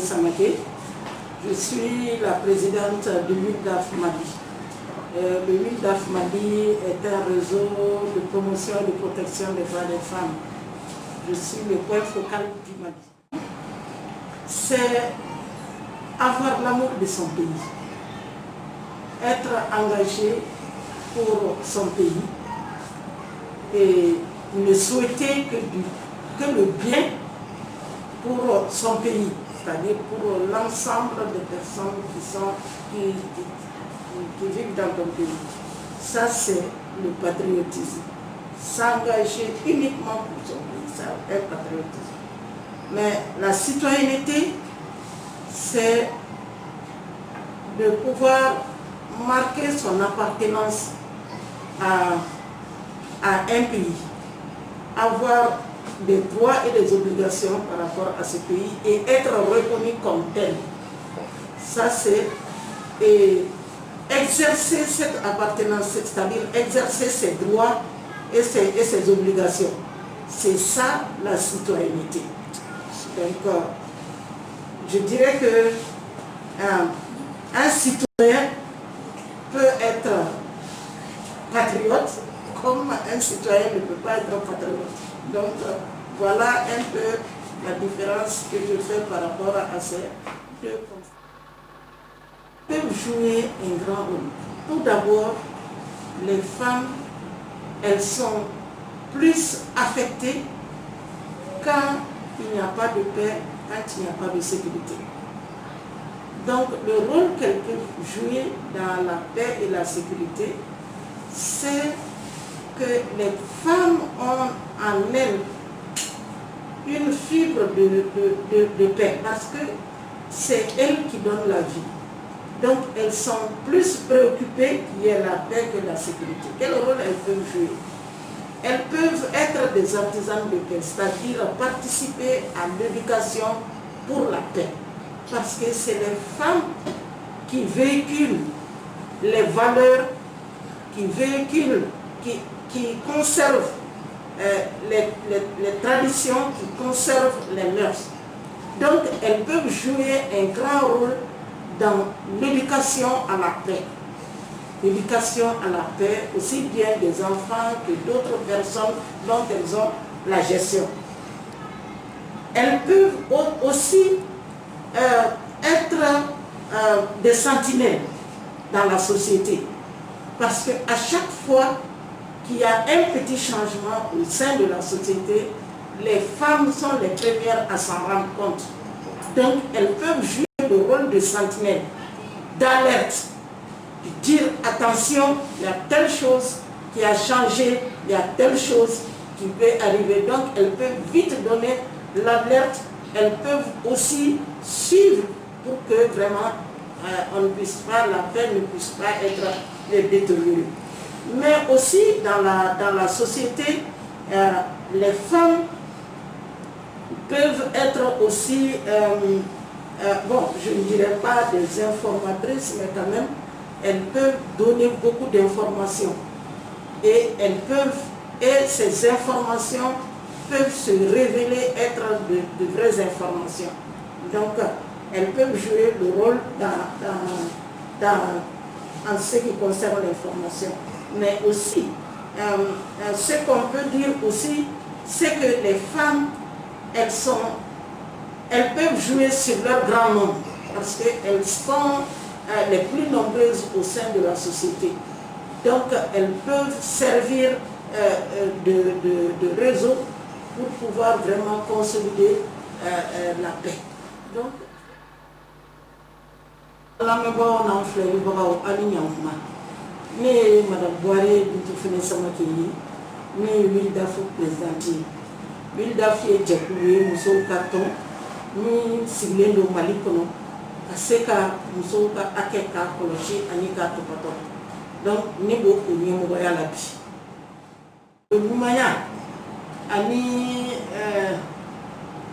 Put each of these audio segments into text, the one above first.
Samake. Je suis la présidente de l'UNIDAF Mali. Le UNIDAF Mali est un réseau de promotion et de protection des droits des femmes. Je suis le point focal du Mali. C'est avoir l'amour de son pays, être engagé pour son pays et ne souhaiter que le bien pour son pays, c'est-à-dire pour l'ensemble des personnes qui vivent dans ton pays. Ça, c'est le patriotisme. S'engager uniquement pour son pays, c'est un patriotisme. Mais la citoyenneté, c'est de pouvoir marquer son appartenance à un pays, avoir des droits et des obligations par rapport à ce pays et être reconnu comme tel. Ça, c'est exercer cette appartenance, c'est-à-dire exercer ses droits et ses obligations. C'est ça la citoyenneté. Donc, je dirais que un citoyen peut être patriote comme un citoyen ne peut pas être patriote. Donc, voilà un peu la différence que je fais par rapport à ces deux concepts. Ils peuvent jouer un grand rôle. Tout d'abord, les femmes, elles sont plus affectées quand il n'y a pas de paix, quand il n'y a pas de sécurité. Donc, le rôle qu'elles peuvent jouer dans la paix et la sécurité, c'est que les femmes ont en elles une fibre de paix, parce que c'est elles qui donnent la vie. Donc, elles sont plus préoccupées qu'il y ait la paix que la sécurité. Quel rôle elles peuvent jouer? Elles peuvent être des artisans de paix, c'est-à-dire participer à l'éducation pour la paix. Parce que c'est les femmes qui véhiculent les valeurs, qui véhiculent, qui conservent les traditions, qui conservent les mœurs. Donc, elles peuvent jouer un grand rôle dans l'éducation à la paix. L'éducation à la paix, aussi bien des enfants que d'autres personnes dont elles ont la gestion. Elles peuvent aussi être des sentinelles dans la société. Parce qu'à chaque fois qu'il y a un petit changement au sein de la société, les femmes sont les premières à s'en rendre compte. Donc, elles peuvent jouer le rôle de sentinelle, d'alerte, de dire attention, il y a telle chose qui a changé, il y a telle chose qui peut arriver. Donc, elles peuvent vite donner l'alerte, elles peuvent aussi suivre pour que vraiment on ne puisse pas, la paix ne puisse pas être détériorée. Mais aussi dans la société, les femmes peuvent être aussi, bon, je ne dirais pas des informatrices, mais quand même, elles peuvent donner beaucoup d'informations. Et ces informations peuvent se révéler être de vraies informations. Donc, elles peuvent jouer le rôle en ce qui concerne l'information. Mais aussi, ce qu'on peut dire aussi, c'est que les femmes, elles peuvent jouer sur leur grand nombre, parce qu'elles sont les plus nombreuses au sein de la société. Donc, elles peuvent servir de réseau pour pouvoir vraiment consolider la paix. Donc, la mémoire on a fait le bras à l'ignorance. Mais Madame Boiré, Bintou Fene Samake, mais l'UNIDAF présidente, l'UNIDAF est Djakoué, Mousso Carton, nous signons le Mali Kono, parce que Mousso Akeka Kolochi, Anika Topato. Donc, Nebo Kouni Moya Labi. Le Moumaya, Ani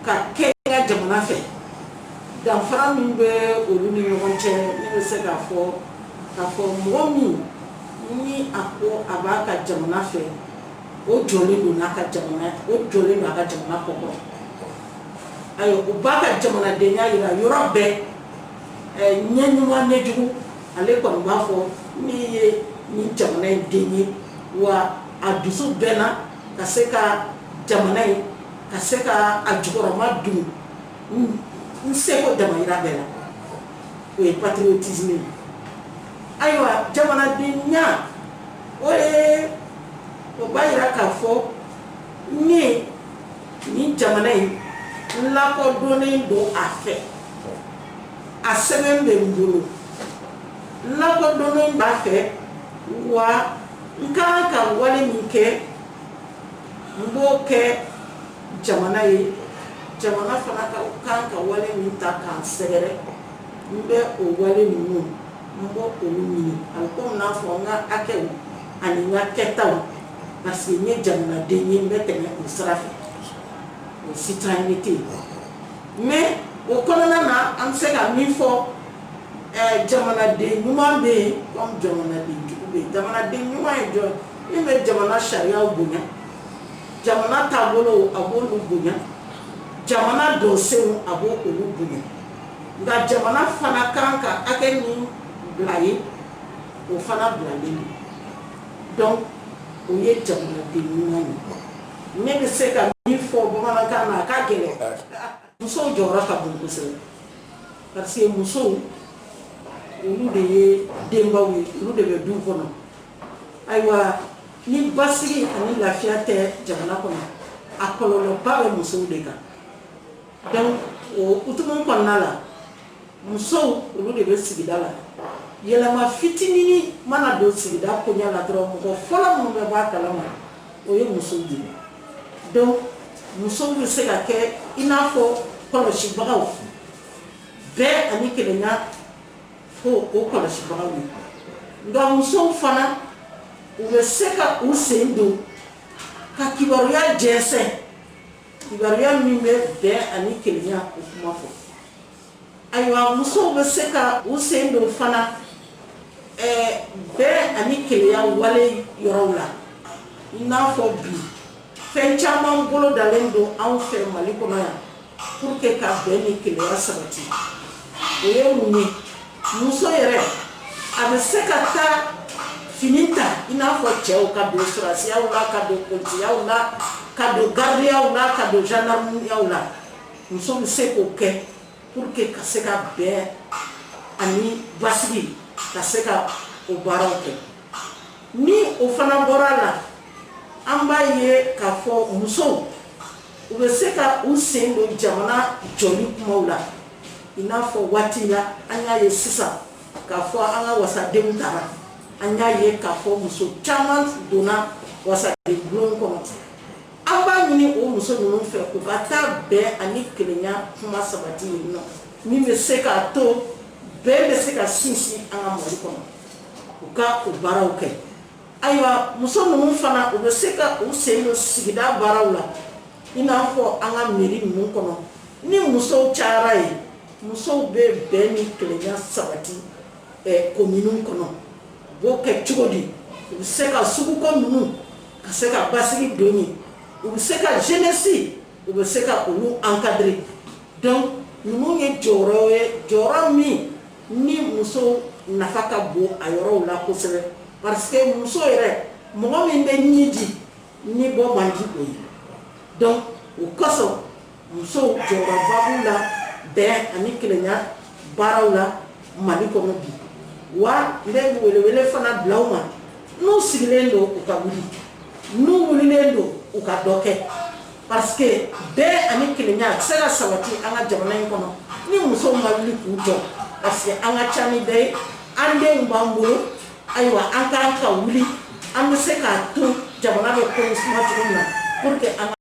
Kakeka Jamana fait. Dans Framimbe, au Lunion, il ne sait qu'à fort Momi. Ni ako abaka jamana fe o jole do naka jamana o jole do aka jamana koko ayo u b'a ka jamanadenya yira yɔrɔ bɛɛ ɲɛ ɲuman ɲɛ jugu ale kɔni b'a fɔ min ye nin jamana in den ye wa a dusu bɛnna ka se ka jamana in ka se ka a jukɔrɔma dun n seko damayira bɛɛ la o ye patriotisme ye ayiwa jamanadenya o b'a yira k'a fɔ nin jamana in lakɔdɔnnen don a fɛ a sɛbɛn bɛ n bolo lakɔdɔnnen b'a fɛ wa n kan ka wale min kɛ n b'o kɛ jamana ye jamana fana kan ka wale min ta k'an sɛgɛrɛ n bɛ o wale ninnu n b'o olu ɲini a bɛ komi n'a fɔ n ka hakɛw ani n ka kɛtaw parce que n ye jamanaden ye n bɛ tɛmɛ o sira fɛ o citoyenneté mais o kɔnɔna na an bɛ se ka min fɔ jamanaden ɲuman bɛ yen comme jamanaden jugu bɛ yen jamanaden ɲuman ye jɔn min bɛ jamana sariyaw bonya jamana taabolo a b'olu bonya jamana dɔnsenw a b'o olu bonya nka jamana fana kan ka hakɛ min bila ye o fana bilalen don donc o ye jamanaden ɲuman ye ne bɛ se ka min fɔ bamanankan na a ka gɛlɛn musow jɔyɔrɔ ka bon kosɛbɛ parce que musow olu de ye denbaw ye olu de bɛ du kɔnɔ ayiwa ni basigi ani lafiya tɛ jamana kɔnɔ a kɔlɔlɔba bɛ musow de kan donc o hukumu kɔnɔna la musow olu de bɛ sigida la yɛlɛma fitinin mana don sigida koɲa la dɔrɔn mɔgɔ fɔlɔ minnu bɛ bɔ a kalama o ye musow de ye donc musow bɛ se ka kɛ i n'a fɔ kɔlɔsibagaw bɛɛ ani kelenya ko o kɔlɔsibagaw ye nka musow fana u bɛ se ka u sen don ka kibaruya jɛnsɛn kibaruya min bɛ bɛn ani kelenya o kuma fɔ ayiwa musow bɛ se ka u sen don fana bɛn ani kelenya wale yɔrɔw la i n'a fɔ bi fɛn caman bolo dalen don anw fɛ Mali kɔnɔ yan pour que ka bɛn ni kelenya sabati o ye mun ye muso yɛrɛ a bɛ se ka taa fini ta i n'a fɔ cɛw ka don surasiyaw la ka don polisiyaw la ka don gardiyaw la ka don gendarmeyaw la muso bɛ se k'o kɛ pour que ka se ka bɛn ani basigi ka se ka o baaraw kɛ ni o fana bɔra la an b'a ye k'a fɔ musow u bɛ se ka u sen don jamana jɔli kumaw la i n'a fɔ waati la an y'a ye sisan k'a fɔ an ka wasadenw taara an y'a ye k'a fɔ muso caman donna wasaden bulon kɔnɔ an b'a ɲini o muso ninnu fɛ u ka taa bɛn ani kelenya kuma sabati yen nɔ min bɛ se k'a to bɛn bɛ se ka sinsin an ka Mali kɔnɔ u ka o baaraw kɛ ayiwa muso ninnu fana u bɛ se ka u sen don sigida baaraw la i n'a fɔ an ka mairie ninnu kɔnɔ ni musow cayara yen musow bɛ bɛn ni kelenya sabati commune kɔnɔ u b'o kɛ cogo di u bɛ se ka suguko ninnu ka se ka basigi don yen u bɛ se ka jeunesse u bɛ se ka olu encadrer donc ninnu ye jɔyɔrɔ ye jɔyɔrɔ min ni muso nafa ka bon a yɔrɔw la kosɛbɛ parce que muso yɛrɛ mɔgɔ min bɛ ɲi di ni bɔ man di o ye donc o kosɔn musow jɔyɔrɔba b'u la bɛn ani kelenya baaraw la Mali kɔnɔ bi wa n bɛ welewele fana bila u ma n'u sigilen don u ka wuli n'u wulilen don u ka dɔ kɛ parce que bɛn ani kelenya a tɛ se ka sabati an ka jamana in kɔnɔ ni musow ma wuli k'u jɔ parce que an ka ca ni bɛɛ ye an denw b'an bolo ayiwa an k'an ka wuli an bɛ se k'a to jamana bɛ kɔnɔ suma cogo min na pour que an